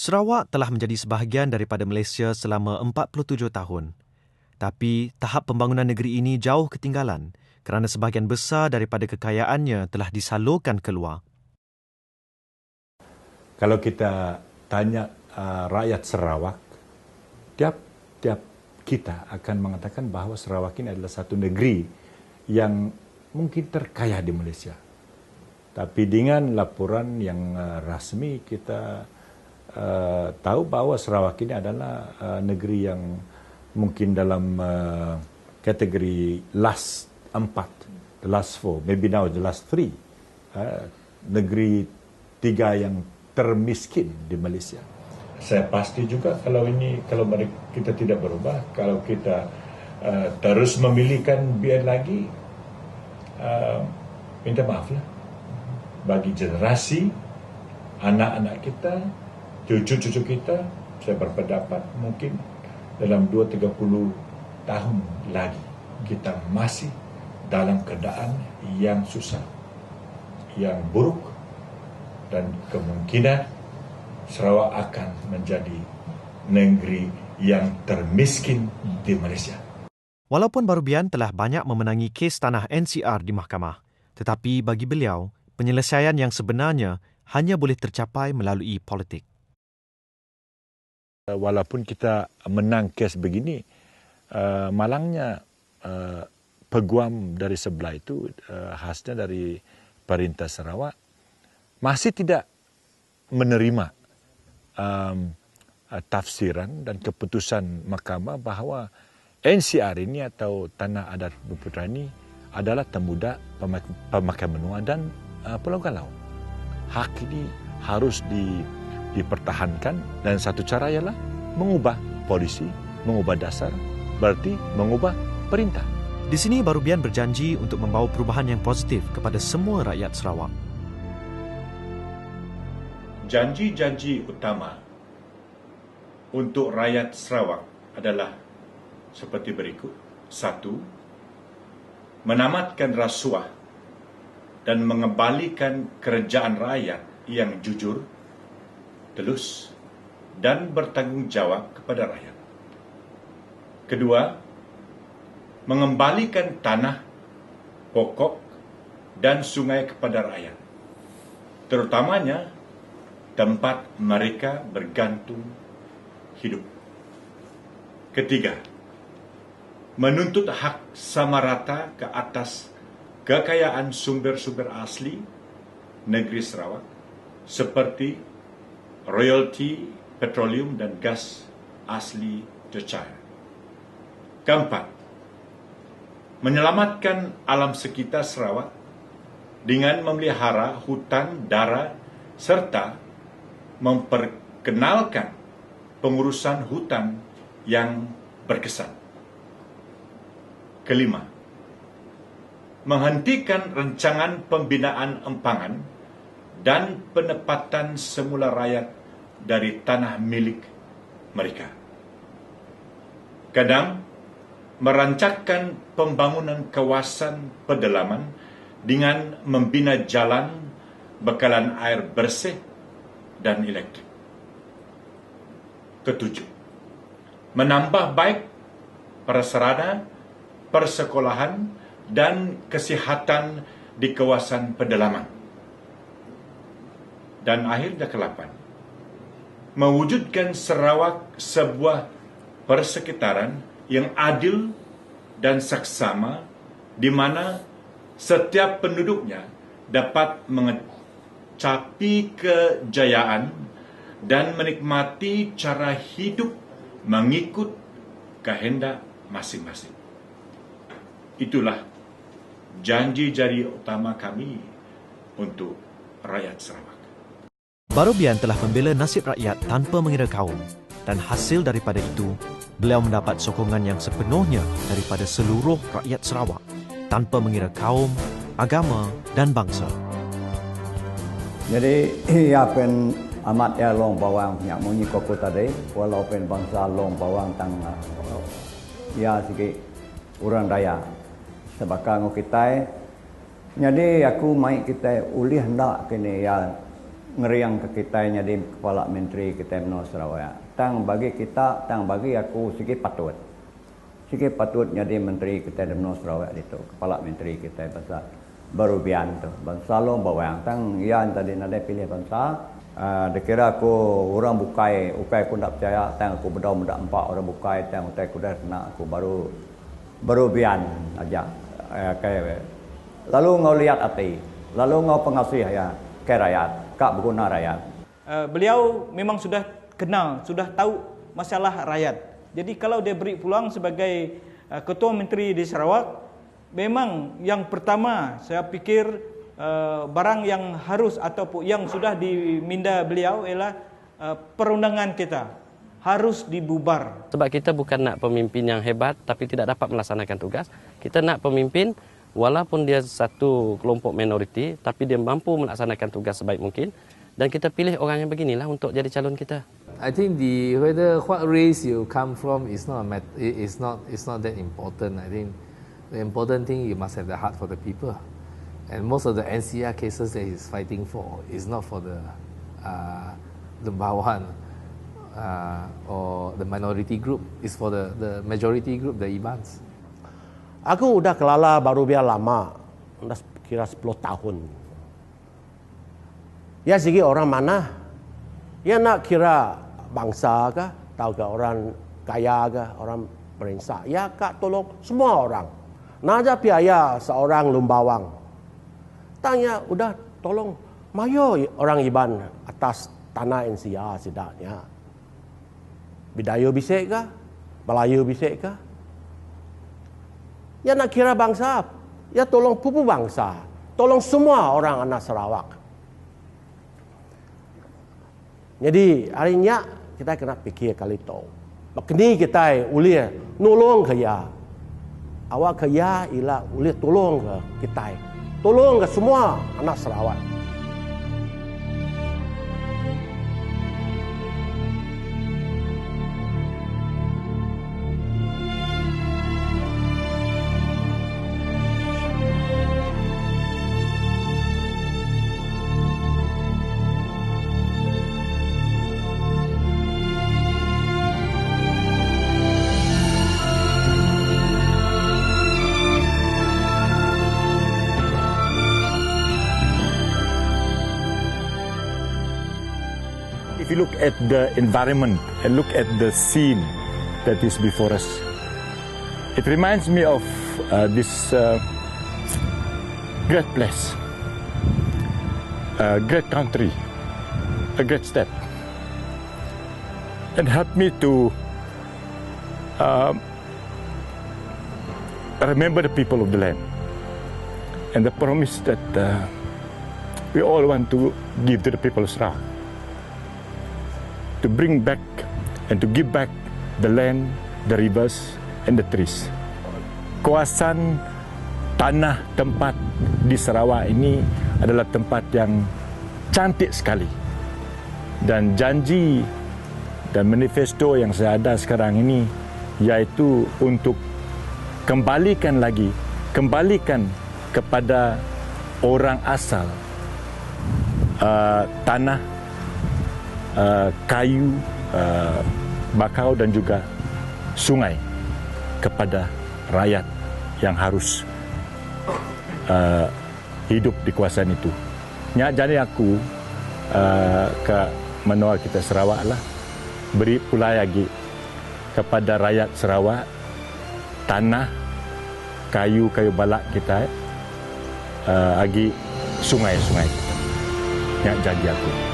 Sarawak telah menjadi sebahagian daripada Malaysia selama 47 tahun. Tapi tahap pembangunan negeri ini jauh ketinggalan kerana sebahagian besar daripada kekayaannya telah disalurkan keluar. Kalau kita tanya rakyat Sarawak, tiap kita akan mengatakan bahawa Sarawak ini adalah satu negeri yang mungkin terkaya di Malaysia. Tapi dengan laporan yang rasmi kita tahu bahawa Sarawak ini adalah negeri yang mungkin dalam kategori last 4, the last 4, maybe now the last 3, negeri 3 yang termiskin di Malaysia. Saya pasti juga kalau kita tidak berubah, kalau kita terus memilihkan biar lagi, minta maaf lah bagi generasi anak-anak kita, cucu-cucu kita. Saya berpendapat mungkin dalam 20-30 tahun lagi kita masih dalam keadaan yang susah, yang buruk, dan kemungkinan Sarawak akan menjadi negeri yang termiskin di Malaysia. Walaupun Barubian telah banyak memenangi kes tanah NCR di mahkamah, tetapi bagi beliau, penyelesaian yang sebenarnya hanya boleh tercapai melalui politik. Walaupun kita menang kes begini, malangnya peguam dari sebelah itu, khasnya dari Perintah Sarawak, masih tidak menerima tafsiran dan keputusan mahkamah bahawa NCR ini atau Tanah Adat Bumiputera ini adalah temuda pemakai benua dan Pulau Galau. Hak ini harus dipertahankan dan satu cara ialah mengubah polisi, mengubah dasar, berarti mengubah perintah. Di sini Barubian berjanji untuk membawa perubahan yang positif kepada semua rakyat Sarawak. Janji-janji utama untuk rakyat Sarawak adalah seperti berikut. 1. Menamatkan rasuah dan mengembalikan kerajaan rakyat yang jujur, telus dan bertanggungjawab kepada rakyat. 2. Mengembalikan tanah, pokok dan sungai kepada rakyat, terutamanya tempat mereka bergantung hidup. 3. Menuntut hak sama rata ke atas kekayaan sumber-sumber asli negeri Sarawak seperti royalti, petroleum dan gas asli Cheshire. 4. Menyelamatkan alam sekitar Sarawak dengan memelihara hutan dara serta memperkenalkan pengurusan hutan yang berkesan. 5. Menghentikan rancangan pembinaan empangan dan penempatan semula rakyat dari tanah milik mereka. 6. Merancangkan pembangunan kawasan pedalaman dengan membina jalan, bekalan air bersih dan elektrik. 7. Menambah baik prasarana, persekolahan dan kesihatan di kawasan pedalaman. Dan akhirnya 8. Mewujudkan Sarawak sebuah persekitaran yang adil dan saksama di mana setiap penduduknya dapat mencapai kejayaan dan menikmati cara hidup mengikut kehendak masing-masing. Itulah janji-janji utama kami untuk rakyat Sarawak. Barubian telah membela nasib rakyat tanpa mengira kaum, dan hasil daripada itu, beliau mendapat sokongan yang sepenuhnya daripada seluruh rakyat Sarawak tanpa mengira kaum, agama dan bangsa. Jadi ia pen amat ya long bawang yang munyi koko tadi, walaupun bangsa long bawang tang ya sikit orang daya sebakang kita. Jadi aku mai kita ulih hendak kini ya ngeriang ke kita jadi kepala menteri kita Menua Sarawak. Tang bagi kita, tang bagi aku sikit patut. Sikit patut jadi menteri kita Menua Sarawak itu, kepala menteri kita bangsa baru bian tu. Bangsa lo bawang tang yan tadi nade pilih bangsa. Dikira aku orang bukai aku tak percaya, tang aku bedau muda empat orang bukai, tang aku dah kena aku baru bian aja. Lalu ngau lihat hati, lalu ngau pengasih ya ke rakyat. Kak berguna rakyat. Beliau memang sudah kenal, sudah tahu masalah rakyat. Jadi kalau dia beri peluang sebagai Ketua Menteri di Sarawak, memang yang pertama saya pikir barang yang harus ataupun yang sudah diminda beliau ialah perundangan kita harus dibubar. Sebab kita bukan nak pemimpin yang hebat tapi tidak dapat melaksanakan tugas. Kita nak pemimpin walaupun dia satu kelompok minoriti, tapi dia mampu melaksanakan tugas sebaik mungkin, dan kita pilih orang yang beginilah untuk jadi calon kita. I think whether what race you come from is not that important. I think the important thing you must have the heart for the people, and most of the NCR cases that he's fighting for is not for the bawahan or the minority group. It's for the majority group, the Ibans. Aku udah kelala baru biar lama, udah kira 10 tahun. Ya segi orang mana? Ya nak kira bangsa kah? Tahu ke orang kaya kah? Orang berinsaf? Ya kak tolong semua orang. Naja biaya seorang lumbawang. Tanya udah tolong mayo orang Iban atas tanah NCR sedaknya. Bidayu bisik kah? Melayu bisik kah? Ya nak kira bangsa, ya tolong pupu bangsa, tolong semua orang anak Sarawak. Jadi hari ini kita kena fikir kali itu. Begini kita boleh nolong kaya. Awak kaya ialah boleh tolong ke kita, tolong ke semua anak Sarawak. If you look at the environment and look at the scene that is before us, it reminds me of this great place, a great country, a great state, and help me to remember the people of the land and the promise that we all want to give to the people of Sarawak. To bring back and to give back the land, the rivers and the trees. Kawasan tanah tempat di Sarawak ini adalah tempat yang cantik sekali. Dan janji dan manifesto yang saya ada sekarang ini yaitu untuk kembalikan kepada orang asal tanah, kayu, bakau dan juga sungai kepada rakyat yang harus hidup di kawasan itu. Jadi aku ke menua kita Sarawak lah beri pula lagi kepada rakyat Sarawak tanah, kayu balak kita lagi sungai kita. Janji aku.